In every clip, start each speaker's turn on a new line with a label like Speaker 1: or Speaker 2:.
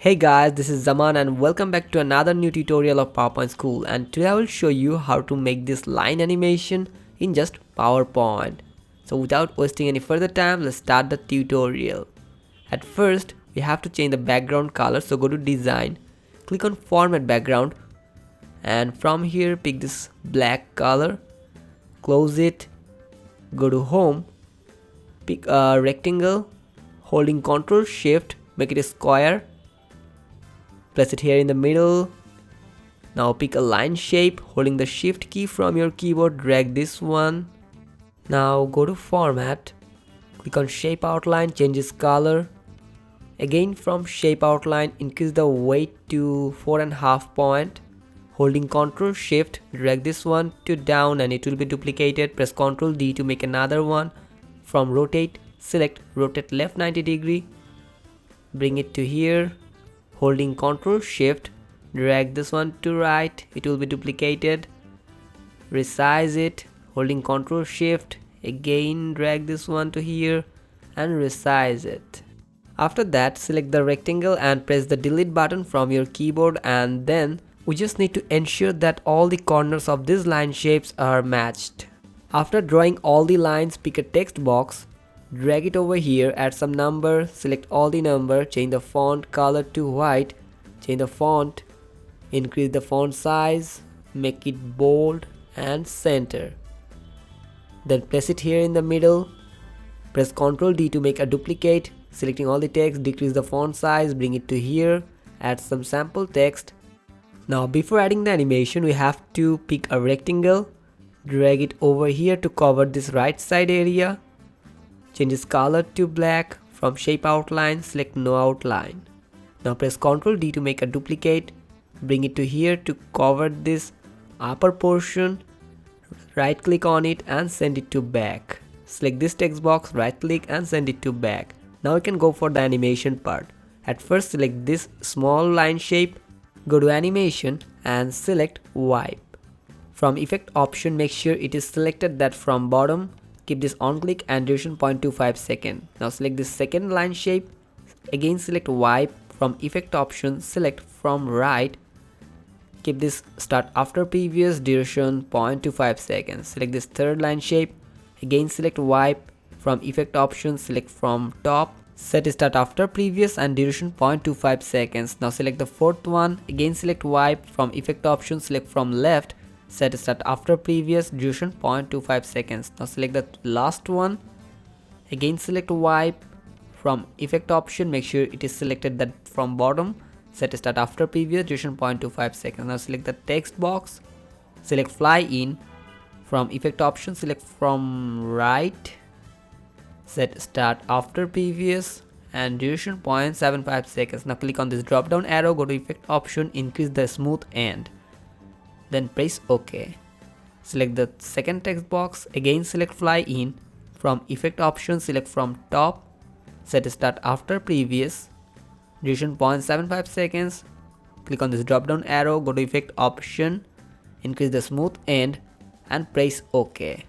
Speaker 1: Hey guys, this is Zaman and welcome back to another new tutorial of PowerPoint School, and today I will show you how to make this line animation in just PowerPoint. So without wasting any further time, let's start the tutorial. At first, we have to change the background color, so go to design, click on format background, and from here pick this black color, close it, go to home, pick a rectangle, holding Ctrl Shift, make it a square. Place it here in the middle. Now pick a line shape, holding the shift key from your keyboard, drag this one. Now go to format, click on shape outline, change its color. Again from shape outline, increase the weight to 4.5 point. Holding Ctrl Shift, drag this one to down and it will be duplicated. Press Ctrl D to make another one. From rotate, select rotate left 90 degree. Bring it to here. Holding Ctrl Shift, drag this one to right, it will be duplicated. Resize it, holding Ctrl Shift, again drag this one to here and resize it. After that, select the rectangle and press the delete button from your keyboard, and then we just need to ensure that all the corners of these line shapes are matched. After drawing all the lines, pick a text box. Drag it over here, add some number, select all the number, change the font color to white, change the font, increase the font size, make it bold and center. Then place it here in the middle, press Ctrl D to make a duplicate, selecting all the text, decrease the font size, bring it to here, add some sample text. Now before adding the animation, we have to pick a rectangle, drag it over here to cover this right side area. Change its color to black. From shape outline, select no outline. Now press Ctrl D to make a duplicate. Bring it to here to cover this upper portion. Right click on it and send it to back. Select this text box, right click and send it to back. Now we can go for the animation part. At first select this small line shape. Go to animation and select wipe. From effect option, make sure it is selected that from bottom. Keep this on click and duration 0.25 second. Now select this second line shape. Again select wipe. From effect option, select from right. Keep this start after previous, duration 0.25 seconds. Select this third line shape. Again select wipe. From effect option, select from top. Set start after previous and duration 0.25 seconds. Now select the fourth one. Again select wipe. From effect option, select from left. Set start after previous, duration 0.25 seconds. Now select the last one. Again select wipe. From effect option, make sure it is selected that from bottom. Set start after previous, duration 0.25 seconds. Now select the text box. Select fly in. From effect option, select from right. Set start after previous and duration 0.75 seconds. Now click on this drop down arrow, go to effect option, increase the smooth end. Then press OK. Select the second text box, again select fly in. From effect option, select from top. Set start after previous, duration 0.75 seconds. Click on this drop down arrow, go to effect option, increase the smooth end and press OK.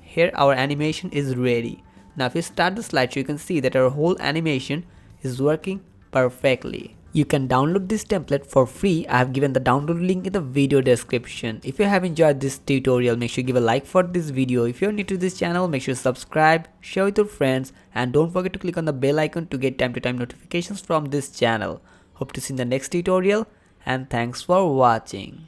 Speaker 1: Here our animation is ready. Now if you start the slideshow, you can see that our whole animation is working perfectly. You can download this template for free. I have given the download link in the video description. If you have enjoyed this tutorial, make sure you give a like for this video. If you are new to this channel, make sure to subscribe, share with your friends, and don't forget to click on the bell icon to get time to time notifications from this channel. Hope to see you in the next tutorial, and thanks for watching.